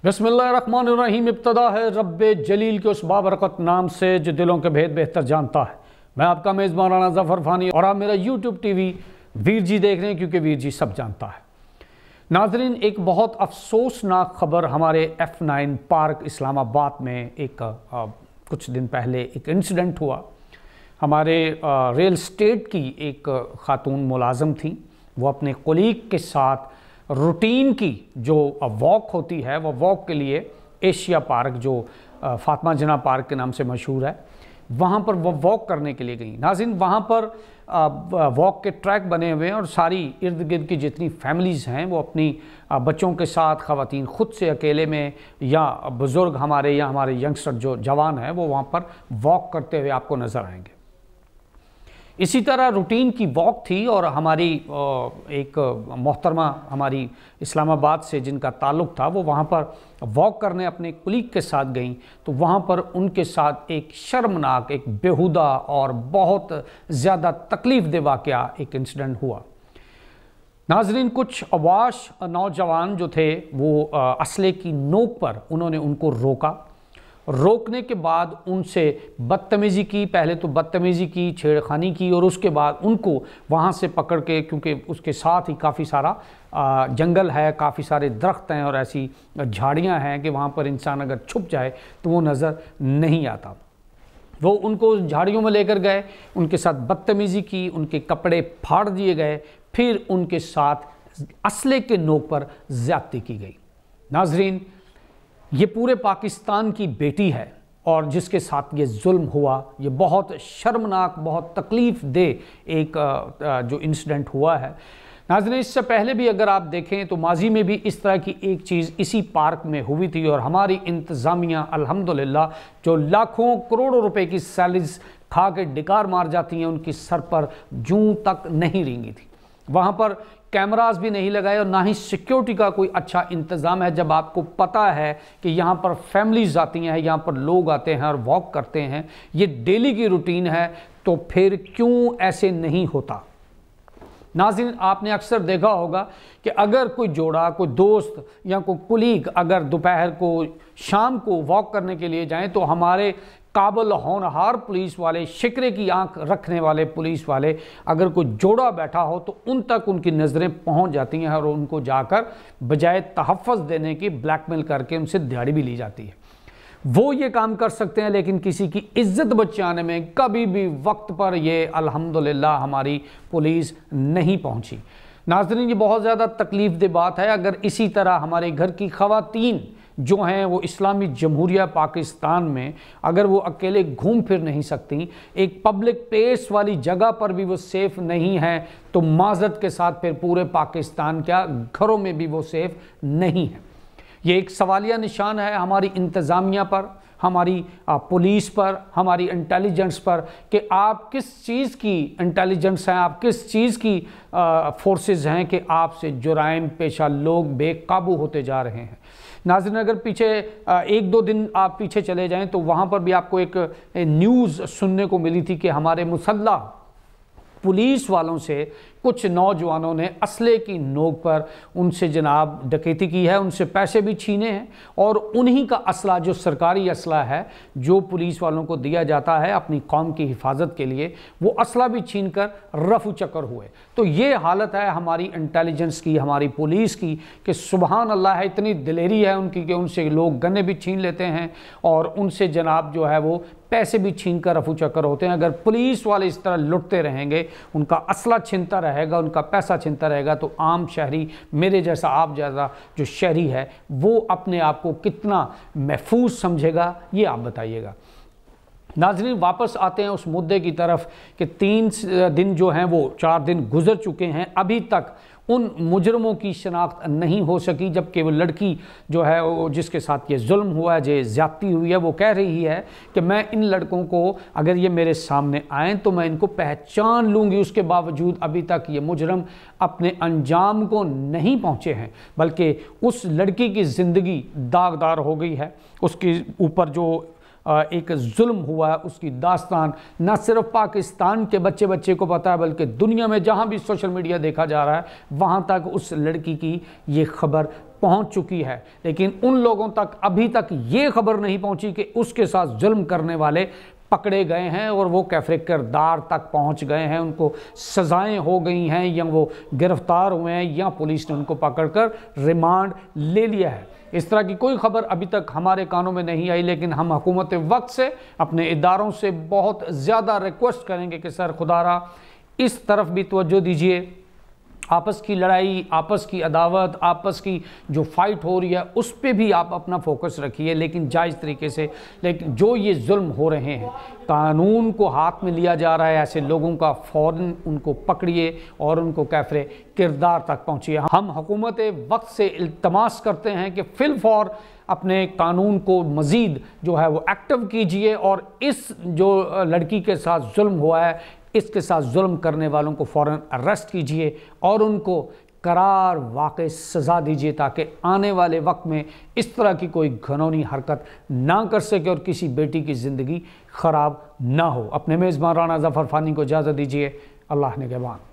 बिस्मिल्लाहिर्रहमानिर्रहीम। इब्तदा है रब्बे जलील के उस बाबरकत नाम से जो दिलों के भेद बेहतर जानता है। मैं आपका मेज़बान राना ज़फ़र फ़ानी और आप मेरा यूट्यूब टीवी वीर जी देख रहे हैं, क्योंकि वीर जी सब जानता है। नाज़रीन, एक बहुत अफसोसनाक ख़बर हमारे F9 पार्क इस्लामाबाद में कुछ दिन पहले एक इंसिडेंट हुआ। हमारे रियल स्टेट की एक ख़ातून मुलाज़म थी। वो अपने कोलीग के साथ रूटीन की जो वॉक होती है, वो वॉक के लिए एशिया पार्क, जो फातिमा जिन्ना पार्क के नाम से मशहूर है, वहाँ पर वो वॉक करने के लिए गई। नाज़रीन, वहाँ पर वॉक के ट्रैक बने हुए हैं और सारी इर्द गिर्द की जितनी फैमिलीज़ हैं वो अपनी बच्चों के साथ, ख़वातीन ख़ुद से अकेले में, या बुज़ुर्ग हमारे या हमारे यंगस्टर जो जवान हैं वो वहाँ पर वॉक करते हुए आपको नज़र आएंगे। इसी तरह रूटीन की वॉक थी और हमारी एक मोहतरमा हमारी इस्लामाबाद से जिनका ताल्लुक़ था, वो वहाँ पर वॉक करने अपने कुलीग के साथ गईं। तो वहाँ पर उनके साथ एक शर्मनाक, एक बेहुदा और बहुत ज़्यादा तकलीफ़ दे वाक़या एक इंसिडेंट हुआ। नाज़रीन, कुछ अवाश नौजवान जो थे वो असले की नोक पर उन्होंने उनको रोका। रोकने के बाद उनसे बदतमीज़ी की, पहले तो बदतमीज़ी की, छेड़खानी की, और उसके बाद उनको वहाँ से पकड़ के, क्योंकि उसके साथ ही काफ़ी सारा जंगल है, काफ़ी सारे दरख्त हैं और ऐसी झाड़ियाँ हैं कि वहाँ पर इंसान अगर छुप जाए तो वो नज़र नहीं आता। वो उनको झाड़ियों में लेकर गए, उनके साथ बदतमीज़ी की, उनके कपड़े फाड़ दिए गए, फिर उनके साथ असले के नोक पर ज़्यादती की गई। नाज़रीन, ये पूरे पाकिस्तान की बेटी है और जिसके साथ ये जुल्म हुआ, ये बहुत शर्मनाक, बहुत तकलीफ़ दे एक जो इंसिडेंट हुआ है। नाज़रीन, इससे पहले भी अगर आप देखें तो माजी में भी इस तरह की एक चीज़ इसी पार्क में हुई थी और हमारी इंतज़ामिया अल्हम्दुलिल्लाह, जो लाखों करोड़ों रुपए की सैलरीज खा के डिकार मार जाती हैं, उनकी सर पर जूं तक नहीं रेंगी थी। वहाँ पर कैमरास भी नहीं लगाए और ना ही सिक्योरिटी का कोई अच्छा इंतज़ाम है। जब आपको पता है कि यहाँ पर फैमिलीज़ आती हैं, यहाँ पर लोग आते हैं और वॉक करते हैं, ये डेली की रूटीन है, तो फिर क्यों ऐसे नहीं होता? नाज़रीन, आपने अक्सर देखा होगा कि अगर कोई जोड़ा, कोई दोस्त या कोई कुलीग अगर दोपहर को, शाम को वॉक करने के लिए जाएं, तो हमारे काबिल होनहार पुलिस वाले, शिकरे की आंख रखने वाले पुलिस वाले, अगर कोई जोड़ा बैठा हो तो उन तक उनकी नज़रें पहुंच जाती हैं और उनको जाकर बजाय तहफ़्फ़ुज़ देने की ब्लैकमेल करके उनसे दिहाड़ी भी ली जाती है। वो ये काम कर सकते हैं, लेकिन किसी की इज्जत बचाने में कभी भी वक्त पर ये अल्हम्दुलिल्लाह हमारी पुलिस नहीं पहुंची। नाज़रीन, ये बहुत ज़्यादा तकलीफ़ दे बात है। अगर इसी तरह हमारे घर की ख़वातीन जो हैं वो इस्लामी जमहूरिया पाकिस्तान में अगर वो अकेले घूम फिर नहीं सकती, एक पब्लिक प्लेस वाली जगह पर भी वो सेफ़ नहीं है, तो माज़रत के साथ फिर पूरे पाकिस्तान क्या घरों में भी वो सेफ़ नहीं है। ये एक सवालिया निशान है हमारी इंतज़ामिया पर, हमारी पुलिस पर, हमारी इंटेलिजेंस पर, कि आप किस चीज़ की इंटेलिजेंस हैं, आप किस चीज़ की फोर्सेस हैं कि आपसे जुराइम पेशा लोग बेकाबू होते जा रहे हैं। नाज़रीन, अगर पीछे एक दो दिन आप पीछे चले जाएं तो वहाँ पर भी आपको एक न्यूज़ सुनने को मिली थी कि हमारे मुसल्लह पुलिस वालों से कुछ नौजवानों ने असले की नोक पर उनसे जनाब डकैती की है, उनसे पैसे भी छीने हैं और उन्हीं का असला, जो सरकारी असला है जो पुलिस वालों को दिया जाता है अपनी कौम की हिफाजत के लिए, वो असला भी छीन कर रफू चक्कर हुए। तो ये हालत है हमारी इंटेलिजेंस की, हमारी पुलिस की, कि सुबहान अल्लाह है, इतनी दिलेरी है उनकी कि उनसे लोग गन्ने भी छीन लेते हैं और उनसे जनाब जो है वो पैसे भी छीन कर रफू चक्कर होते हैं। अगर पुलिस वाले इस तरह लुटते रहेंगे, उनका असला छिनता रहेगा, उनका पैसा छिनता रहेगा, तो आम शहरी, मेरे जैसा आप जैसा जो शहरी है, वो अपने आप को कितना महफूज समझेगा, ये आप बताइएगा। नाज़रीन, वापस आते हैं उस मुद्दे की तरफ कि 3 दिन जो हैं वो 4 दिन गुजर चुके हैं, अभी तक उन मुजरमों की शनाख्त नहीं हो सकी, जबकि वो लड़की जो है वो जिसके साथ ये जुल्म हुआ है, जो ज़्यादती हुई है, वो कह रही है कि मैं इन लड़कों को, अगर ये मेरे सामने आएँ तो मैं इनको पहचान लूँगी। उसके बावजूद अभी तक ये मुजरम अपने अंजाम को नहीं पहुँचे हैं, बल्कि उस लड़की की ज़िंदगी दागदार हो गई है। उसके ऊपर जो ایک ظلم ہوا ہے اس کی داستان نہ صرف پاکستان کے بچے بچے کو پتہ ہے بلکہ دنیا میں جہاں بھی سوشل میڈیا دیکھا جا رہا ہے وہاں تک اس لڑکی کی یہ خبر پہنچ چکی ہے، لیکن ان لوگوں تک ابھی تک یہ خبر نہیں پہنچی کہ اس کے ساتھ ظلم کرنے والے پکڑے گئے ہیں اور وہ کیفر کردار تک پہنچ گئے ہیں، ان کو سزائیں ہو گئی ہیں یا وہ گرفتار ہوئے ہیں یا پولیس نے ان کو پکڑ کر ریمانڈ لے لیا ہے۔ اس طرح کی کوئی خبر ابھی تک ہمارے کانوں میں نہیں آئی، لیکن ہم حکومت وقت سے اپنے اداروں سے بہت زیادہ ریکویسٹ کریں گے کہ سر خدا را اس طرف بھی توجہ دیجئے، آپس کی لڑائی، آپس کی عداوت، آپس کی جو فائٹ ہو رہی ہے اس پہ بھی آپ اپنا فوکس رکھیے، لیکن جائز طریقے سے۔ لیکن جو یہ ظلم ہو رہے ہیں، قانون کو ہاتھ میں لیا جا رہا ہے، ایسے لوگوں کا فوراً ان کو پکڑیے اور ان کو کیفر کردار تک پہنچیے۔ ہم حکومت وقت سے التماس کرتے ہیں کہ فی الفور اپنے قانون کو مزید جو ہے وہ ایکٹیو کیجئے اور اس جو لڑکی کے ساتھ ظلم ہوا ہے اس کے ساتھ ظلم کرنے والوں کو فوراً اریسٹ کیجئے اور ان کو قرار واقع سزا دیجئے تاکہ آنے والے وقت میں اس طرح کی کوئی گھنونی حرکت نہ کر سکے اور کسی بیٹی کی زندگی خراب نہ ہو۔ اپنے میزبان رانا ظفر فانی کو اجازت دیجئے۔ اللہ نگہبان۔